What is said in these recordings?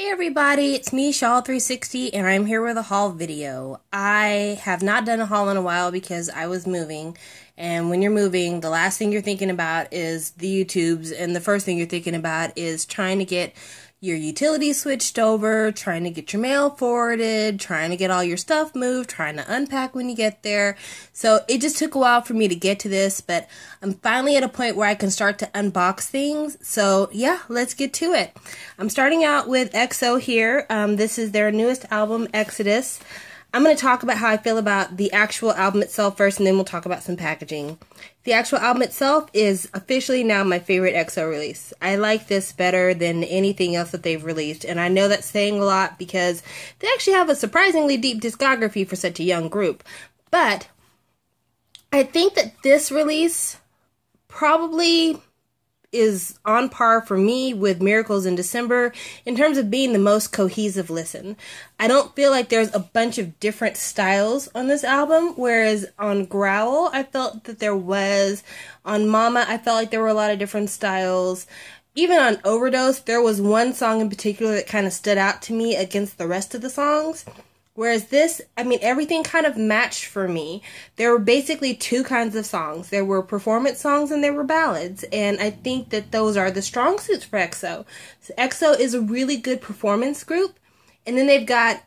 Hey everybody, it's me, Shawl360, and I'm here with a haul video. I have not done a haul in a while because I was moving, and when you're moving, the last thing you're thinking about is the YouTubes, and the first thing you're thinking about is trying to get your utilities switched over, trying to get your mail forwarded, trying to get all your stuff moved, trying to unpack when you get there. So it just took a while for me to get to this, but I'm finally at a point where I can start to unbox things. So yeah, let's get to it. I'm starting out with EXO here. This is their newest album, Exodus. I'm going to talk about how I feel about the actual album itself first, and then we'll talk about some packaging. The actual album itself is officially now my favorite EXO release. I like this better than anything else that they've released, and I know that's saying a lot because they actually have a surprisingly deep discography for such a young group. But I think that this release probably is on par for me with Miracles in December in terms of being the most cohesive listen. I don't feel like there's a bunch of different styles on this album, whereas on Growl I felt that there was. On Mama I felt like there were a lot of different styles. Even on Overdose there was one song in particular that kind of stood out to me against the rest of the songs. Whereas this, I mean, everything kind of matched for me. There were basically two kinds of songs. There were performance songs and there were ballads. And I think that those are the strong suits for EXO. So EXO is a really good performance group. And then they've got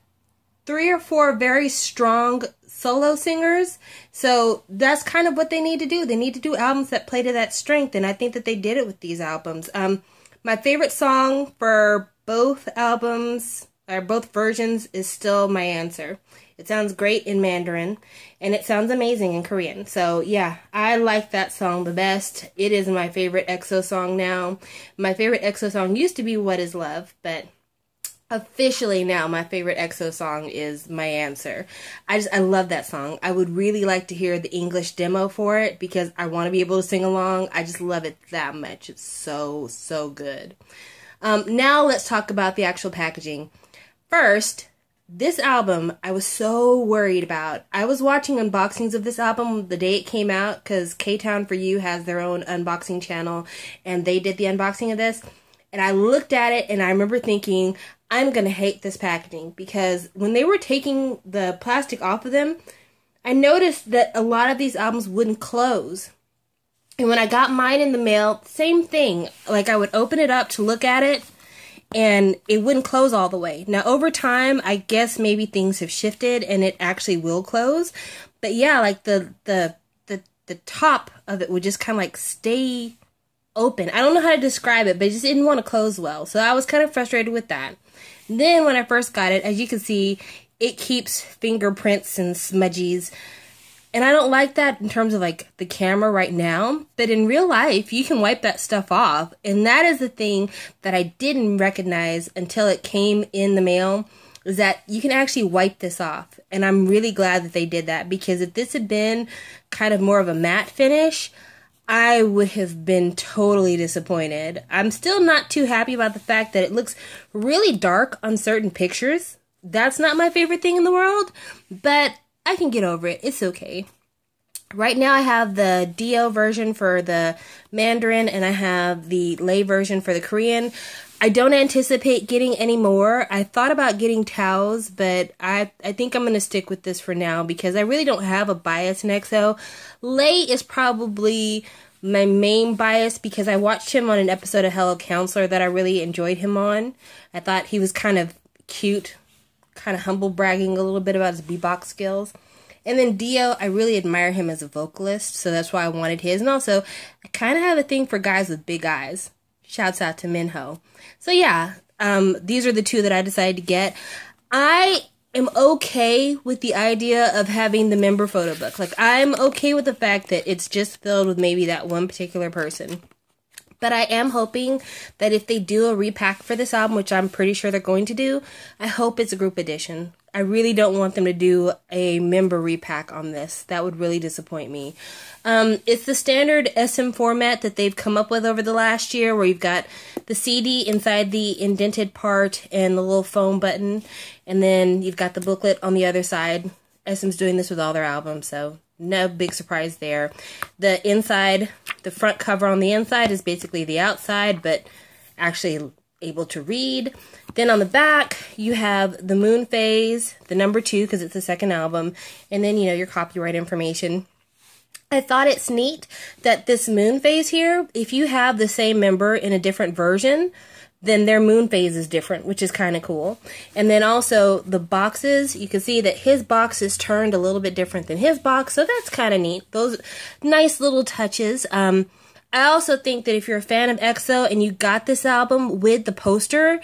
3 or 4 very strong solo singers. So that's kind of what they need to do. They need to do albums that play to that strength. And I think that they did it with these albums. My favorite song for both albums, or both versions, is still My Answer. It sounds great in Mandarin, and it sounds amazing in Korean. So yeah, I like that song the best. It is my favorite EXO song now. My favorite EXO song used to be What Is Love, but officially now my favorite EXO song is My Answer. I love that song. I would really like to hear the English demo for it because I want to be able to sing along. I just love it that much. It's so good. Now let's talk about the actual packaging. First, this album I was so worried about. I was watching unboxings of this album the day it came out because K-Town For You has their own unboxing channel and they did the unboxing of this. And I looked at it and I remember thinking, I'm going to hate this packaging because when they were taking the plastic off of them, I noticed that a lot of these albums wouldn't close. And when I got mine in the mail, same thing. Like I would open it up to look at it, and it wouldn't close all the way. Now, over time, I guess maybe things have shifted and it actually will close. But yeah, like the top of it would just kind of like stay open. I don't know how to describe it, but it just didn't want to close well. So I was kind of frustrated with that. Then when I first got it, as you can see, it keeps fingerprints and smudgies. And I don't like that in terms of like the camera right now, but in real life, you can wipe that stuff off. And that is the thing that I didn't recognize until it came in the mail, is that you can actually wipe this off. And I'm really glad that they did that, because if this had been kind of more of a matte finish, I would have been totally disappointed. I'm still not too happy about the fact that it looks really dark on certain pictures. That's not my favorite thing in the world, but I can get over it. It's okay. Right now I have the DO version for the Mandarin and I have the Lei version for the Korean. I don't anticipate getting any more. I thought about getting Tao's, but I think I'm going to stick with this for now because I really don't have a bias in EXO. Lei is probably my main bias because I watched him on an episode of Hello Counselor that I really enjoyed him on. I thought he was kind of cute, kind of humble bragging a little bit about his beatbox skills. And then Dio, I really admire him as a vocalist, so that's why I wanted his. And also, I kind of have a thing for guys with big eyes. Shouts out to Minho. So yeah, these are the two that I decided to get. I am okay with the idea of having the member photo book. Like, I'm okay with the fact that it's just filled with maybe that one particular person. But I am hoping that if they do a repack for this album, which I'm pretty sure they're going to do, I hope it's a group edition. I really don't want them to do a member repack on this. That would really disappoint me. It's the standard SM format that they've come up with over the last year, where you've got the CD inside the indented part and the little foam button, and then you've got the booklet on the other side. SM's doing this with all their albums, so no big surprise there. The inside, the front cover on the inside is basically the outside, but actually able to read. Then on the back, you have the Moon Phase, the number 2, because it's the second album, and then, you know, your copyright information. I thought it's neat that this Moon Phase here, if you have the same member in a different version, then their Moon Phase is different, which is kind of cool. And then also the boxes, you can see that his box is turned a little bit different than his box, so that's kind of neat. Those nice little touches. I also think that if you're a fan of EXO and you got this album with the poster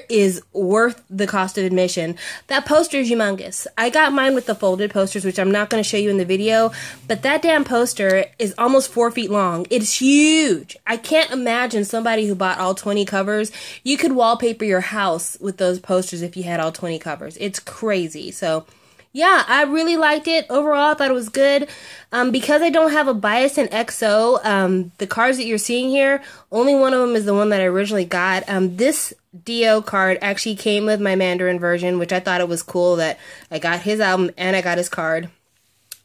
is worth the cost of admission. That poster is humongous. I got mine with the folded posters, which I'm not going to show you in the video, but that damn poster is almost 4 feet long. It's huge. I can't imagine somebody who bought all 20 covers. You could wallpaper your house with those posters if you had all 20 covers. It's crazy. So yeah, I really liked it. Overall, I thought it was good. Because I don't have a bias in EXO, the cards that you're seeing here, only one of them is the one that I originally got. This Dio card actually came with my Mandarin version, which I thought it was cool that I got his album and I got his card.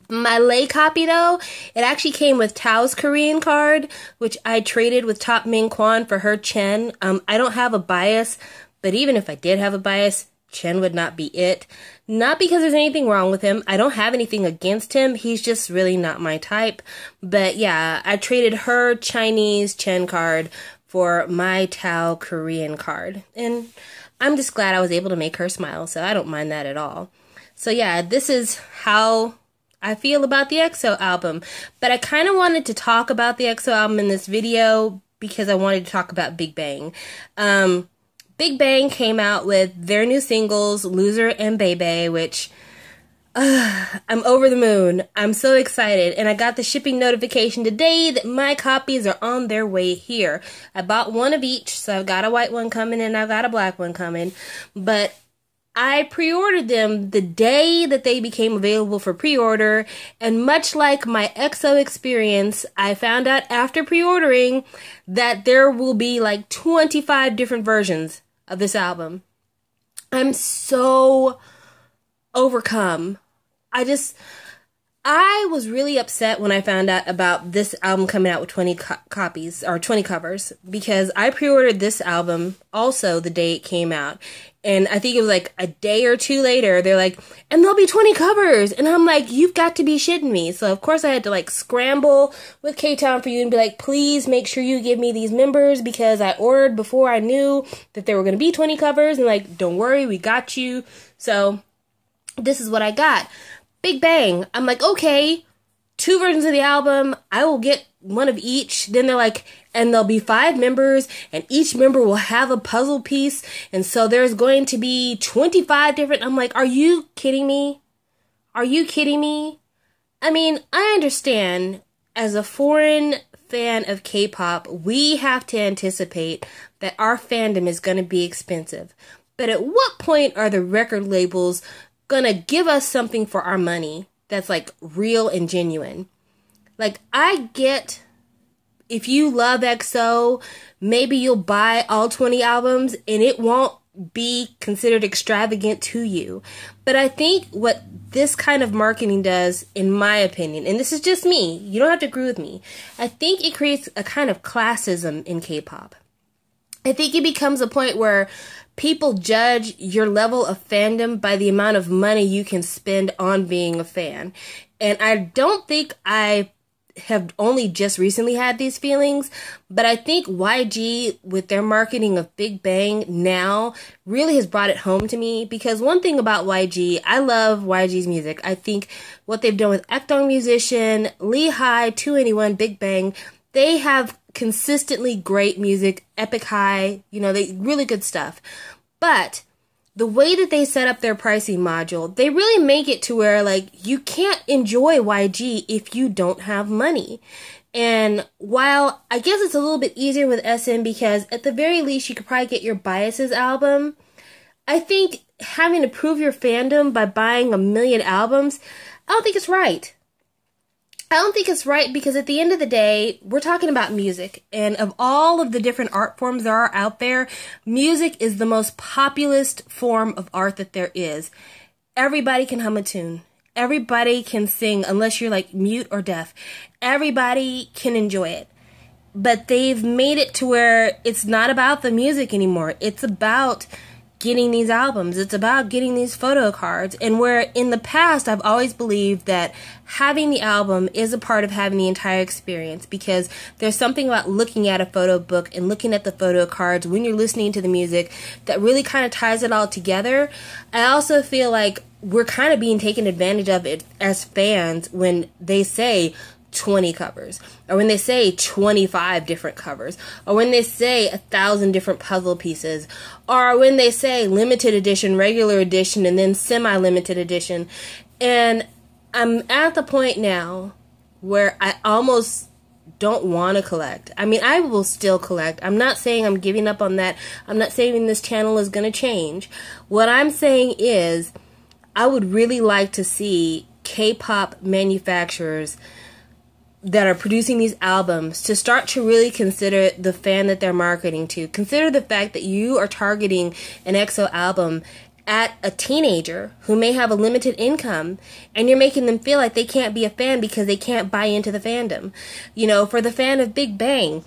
My lay copy, though, it actually came with Tao's Korean card, which I traded with Top Min Kwan for her Chen. I don't have a bias, but even if I did have a bias, Chen would not be it. Not because there's anything wrong with him. I don't have anything against him. He's just really not my type. But yeah, I traded her Chinese Chen card for my Tao Korean card. And I'm just glad I was able to make her smile, so I don't mind that at all. So yeah, this is how I feel about the EXO album. But I kind of wanted to talk about the EXO album in this video because I wanted to talk about Big Bang. Big Bang came out with their new singles, Loser and Bebe, which I'm over the moon. I'm so excited. And I got the shipping notification today that my copies are on their way here. I bought one of each, so I've got a white one coming and I've got a black one coming. But I pre-ordered them the day that they became available for pre-order, and much like my EXO experience, I found out after pre-ordering that there will be like 25 different versions of this album. I'm so overcome. I was really upset when I found out about this album coming out with 20 copies, or 20 covers, because I pre-ordered this album also the day it came out. And I think it was like a day or two later, they're like, and there'll be 20 covers. And I'm like, you've got to be shitting me. So of course I had to like scramble with K-Town for you and be like, please make sure you give me these members because I ordered before I knew that there were going to be 20 covers. And like, don't worry, we got you. So this is what I got. Big Bang. I'm like, okay, 2 versions of the album. I will get one of each. Then they're like, and there'll be 5 members, and each member will have a puzzle piece, and so there's going to be 25 different. I'm like, are you kidding me? Are you kidding me? I mean, I understand as a foreign fan of K-pop, we have to anticipate that our fandom is going to be expensive. But at what point are the record labels going to give us something for our money that's like real and genuine? Like, I get, if you love EXO, maybe you'll buy all 20 albums and it won't be considered extravagant to you. But I think what this kind of marketing does, in my opinion, and this is just me, you don't have to agree with me, I think it creates a kind of classism in K-pop. I think it becomes a point where people judge your level of fandom by the amount of money you can spend on being a fan. And I don't think I have only just recently had these feelings, but I think YG with their marketing of Big Bang now really has brought it home to me, because one thing about YG, I love YG's music. I think what they've done with Ekdong Musician, Lee High, 2NE1, Big Bang, they have consistently great music, Epic High, you know, they really good stuff. But the way that they set up their pricing module, they really make it to where, like, you can't enjoy YG if you don't have money. And while I guess it's a little bit easier with SM because at the very least you could probably get your Biases album, I think having to prove your fandom by buying 1 million albums, I don't think it's right. I don't think it's right because at the end of the day, we're talking about music. And of all of the different art forms there are out there, music is the most populist form of art that there is. Everybody can hum a tune. Everybody can sing unless you're like mute or deaf. Everybody can enjoy it. but they've made it to where it's not about the music anymore. It's about getting these albums. It's about getting these photo cards. And where in the past I've always believed that having the album is a part of having the entire experience, because there's something about looking at a photo book and looking at the photo cards when you're listening to the music that really kind of ties it all together. I also feel like we're kind of being taken advantage of it as fans when they say 20 covers, or when they say 25 different covers, or when they say 1,000 different puzzle pieces, or when they say limited edition, regular edition, and then semi-limited edition. And I'm at the point now where I almost don't want to collect. I mean, I will still collect. I'm not saying I'm giving up on that. I'm not saying this channel is going to change. What I'm saying is I would really like to see K-pop manufacturers that are producing these albums to start to really consider the fan that they're marketing to. Consider the fact that you are targeting an EXO album at a teenager who may have a limited income, and you're making them feel like they can't be a fan because they can't buy into the fandom. You know, for the fan of Big Bang,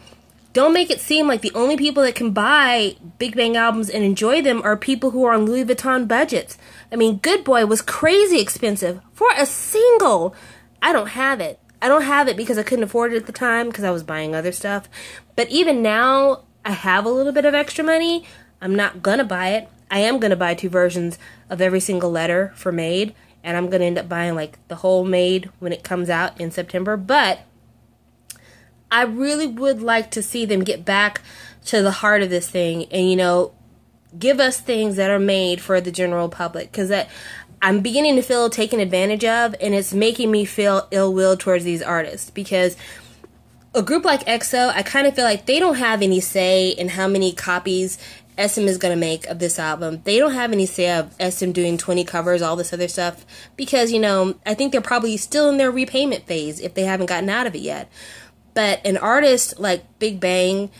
don't make it seem like the only people that can buy Big Bang albums and enjoy them are people who are on Louis Vuitton budgets. I mean, Good Boy was crazy expensive for a single. I don't have it. I don't have it because I couldn't afford it at the time because I was buying other stuff. But even now, I have a little bit of extra money. I'm not going to buy it. I am going to buy 2 versions of every single letter for Made. And I'm going to end up buying like the whole Made when it comes out in September. But I really would like to see them get back to the heart of this thing and, you know, give us things that are made for the general public. Because I'm beginning to feel taken advantage of, and it's making me feel ill will towards these artists, because a group like EXO, I kind of feel like they don't have any say in how many copies SM is going to make of this album. They don't have any say of SM doing 20 covers, all this other stuff, because, you know, I think they're probably still in their repayment phase if they haven't gotten out of it yet. But an artist like Big Bang,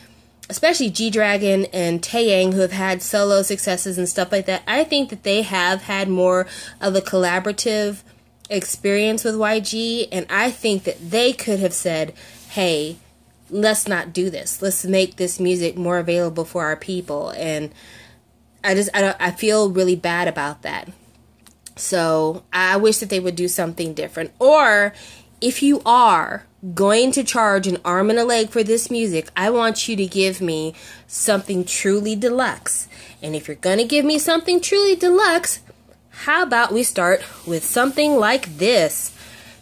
especially G-Dragon and Taeyang, who have had solo successes and stuff like that, I think that they have had more of a collaborative experience with YG, and I think that they could have said, hey, let's not do this. Let's make this music more available for our people. And I feel really bad about that. So I wish that they would do something different. Or if you are going to charge an arm and a leg for this music, I want you to give me something truly deluxe. And if you're going to give me something truly deluxe, how about we start with something like this?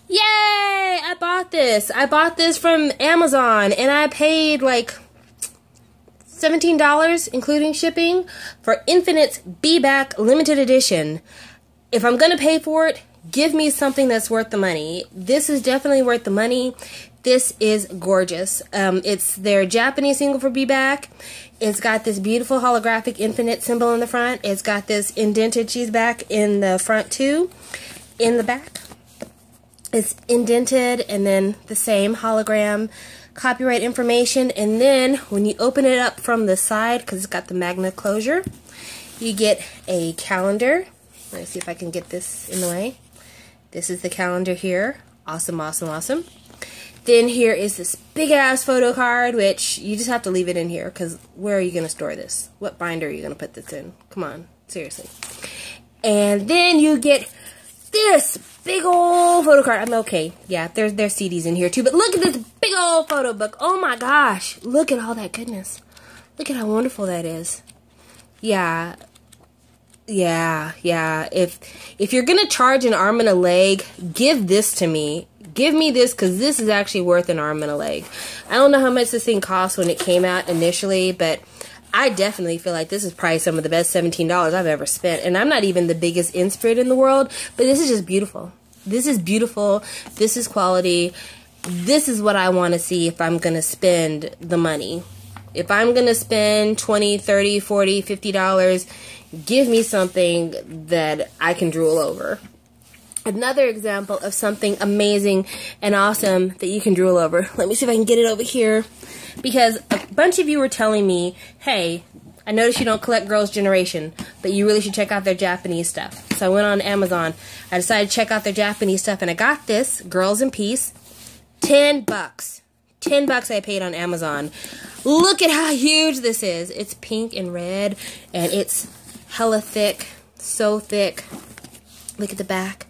Yay! I bought this. I bought this from Amazon, and I paid like $17, including shipping, for Infinite's Be Back limited edition. If I'm going to pay for it, give me something that's worth the money. This is definitely worth the money. This is gorgeous. It's their Japanese single for Be Back. It's got this beautiful holographic Infinite symbol in the front. It's got this indented She's Back in the front too. In the back, it's indented, and then the same hologram copyright information. And then when you open it up from the side, because it's got the magnet closure, you get a calendar. Let me see if I can get this in the way. This is the calendar here. Awesome, awesome, awesome. Then here is this big-ass photo card, which you just have to leave it in here, because where are you going to store this? What binder are you going to put this in? Come on, seriously. And then you get this big old photo card. I'm okay. Yeah, there's CDs in here too, but look at this big old photo book. Oh my gosh. Look at all that goodness. Look at how wonderful that is. Yeah. If you're gonna charge an arm and a leg, give this to me. Give me this, because this is actually worth an arm and a leg. I don't know how much this thing cost when it came out initially, but I definitely feel like this is probably some of the best $17 I've ever spent. And I'm not even the biggest in-spirit in the world, but this is just beautiful. This is beautiful. This is quality. This is what I want to see if I'm going to spend the money. If I'm going to spend $20, $30, $40, $50, give me something that I can drool over. Another example of something amazing and awesome that you can drool over. Let me see if I can get it over here. Because a bunch of you were telling me, hey, I noticed you don't collect Girls' Generation, but you really should check out their Japanese stuff. So I went on Amazon. I decided to check out their Japanese stuff, and I got this, Girls in Peace, $10. $10. $10 I paid on Amazon. Look at how huge this is. It's pink and red, and it's hella thick, so thick. Look at the back.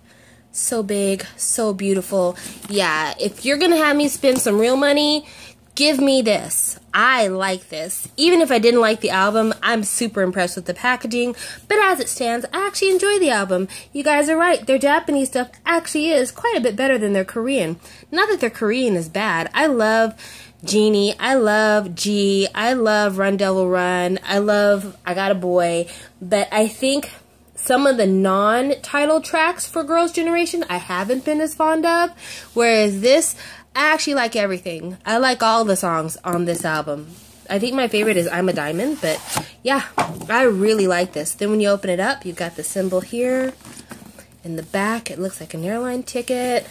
So big, so beautiful. Yeah, if you're gonna have me spend some real money, give me this. I like this. Even if I didn't like the album, I'm super impressed with the packaging. But as it stands, I actually enjoy the album. You guys are right. Their Japanese stuff actually is quite a bit better than their Korean. Not that their Korean is bad. I love Genie. I love G. I love Run Devil Run. I love I Got a Boy. But I think some of the non-title tracks for Girls' Generation I haven't been as fond of. Whereas this, I actually like everything. I like all the songs on this album. I think my favorite is I'm a Diamond, but yeah, I really like this. Then when you open it up, you've got the symbol here. In the back, it looks like an airline ticket.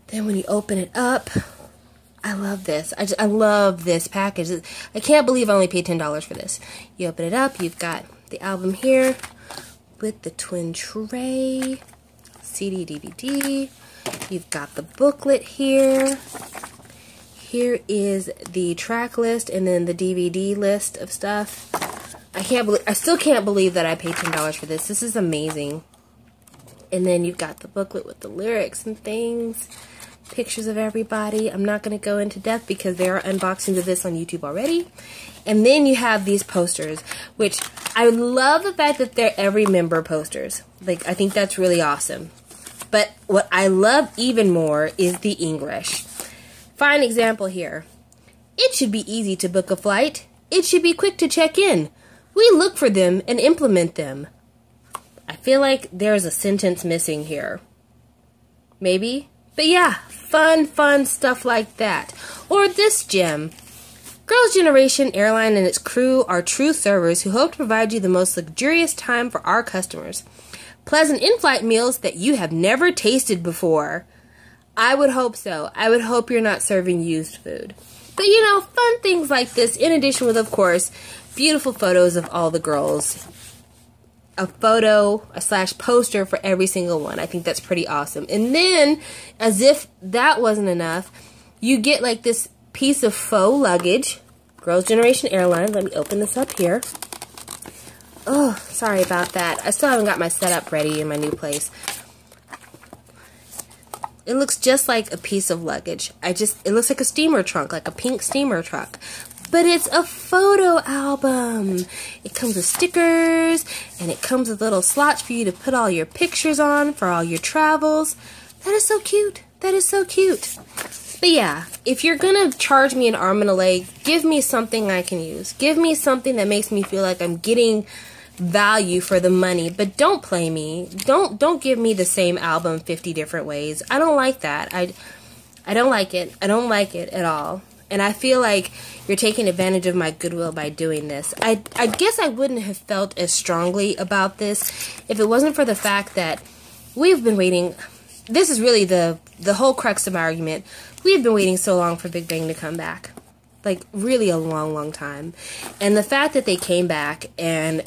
Then when you open it up, I love this. I love this package. I can't believe I only paid $10 for this. You open it up, you've got the album here with the twin tray, CD, DVD. You've got the booklet here. Here is the track list and then the DVD list of stuff. I still can't believe that I paid $10 for this. This is amazing. And then you've got the booklet with the lyrics and things, pictures of everybody. I'm not going to go into depth because there are unboxings of this on YouTube already. And then you have these posters, which I love the fact that they're every member posters. Like, I think that's really awesome. But what I love even more is the English. Fine example here. It should be easy to book a flight. It should be quick to check in. We look for them and implement them. I feel like there's a sentence missing here. Maybe? But yeah, fun stuff like that. Or this gem. Girls' Generation Airline and its crew are true servers who hope to provide you the most luxurious time for our customers. Pleasant in-flight meals that you have never tasted before. I would hope so. I would hope you're not serving used food. But you know, fun things like this, in addition with, of course, beautiful photos of all the girls. A photo, / poster for every single one. I think that's pretty awesome. And then, as if that wasn't enough, you get like this piece of faux luggage. Girls' Generation Airlines. Let me open this up here. Oh, sorry about that. I still haven't got my setup ready in my new place. It looks just like a piece of luggage. It looks like a steamer trunk, like a pink steamer trunk. But it's a photo album. It comes with stickers, and it comes with little slots for you to put all your pictures on for all your travels. That is so cute. That is so cute. But yeah, if you're gonna charge me an arm and a leg, give me something I can use. Give me something that makes me feel like I'm getting value for the money, but don't play me. Don't give me the same album 50 different ways. I don't like that. I don't like it. I don't like it at all. And I feel like you're taking advantage of my goodwill by doing this. I guess I wouldn't have felt as strongly about this if it wasn't for the fact that we've been waiting. This is really the whole crux of my argument. We've been waiting so long for Big Bang to come back. Like, really a long time. And the fact that they came back and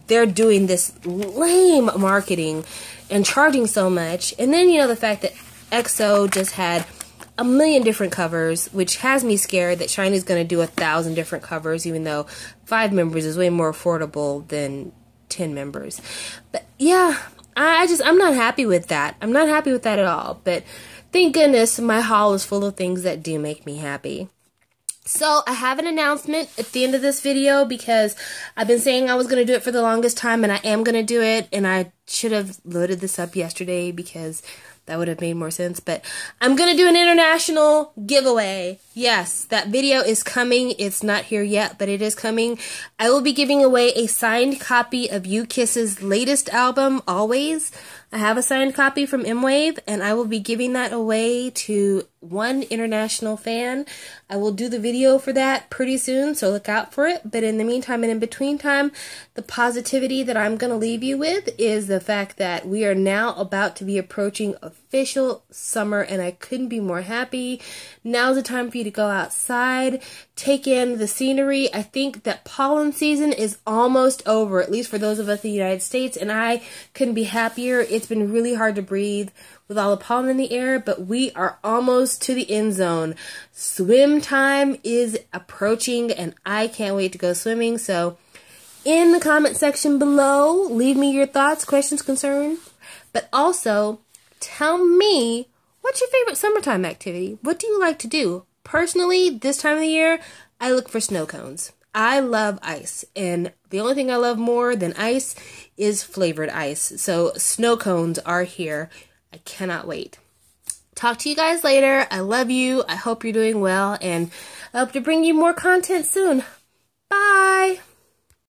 they're doing this lame marketing and charging so much. And then, you know, the fact that EXO just had a million different covers, which has me scared that Shiny's going to do 1,000 different covers, even though 5 members is way more affordable than 10 members. But yeah, I'm not happy with that. I'm not happy with that at all. But thank goodness my haul is full of things that do make me happy. So I have an announcement at the end of this video because I've been saying I was going to do it for the longest time, and I am going to do it, and I should have loaded this up yesterday because that would have made more sense. But I'm going to do an international giveaway. Yes, that video is coming. It's not here yet, but it is coming. I will be giving away a signed copy of U-Kiss's latest album, Always. I have a signed copy from M-Wave, and I will be giving that away to one international fan. I will do the video for that pretty soon, so look out for it. But in the meantime and in between time, the positivity that I'm going to leave you with is the fact that we are now about to be approaching official summer, and I couldn't be more happy. Now's the time for you to go outside, take in the scenery. I think that pollen season is almost over, at least for those of us in the United States, and I couldn't be happier. It's been really hard to breathe with all the pollen in the air, but we are almost to the end zone. Swim time is approaching, and I can't wait to go swimming. So in the comment section below, leave me your thoughts, questions, concerns, but also tell me, what's your favorite summertime activity? What do you like to do? Personally, this time of the year, I look for snow cones. I love ice, and the only thing I love more than ice is flavored ice. So snow cones are here. I cannot wait. Talk to you guys later. I love you. I hope you're doing well, and I hope to bring you more content soon. Bye!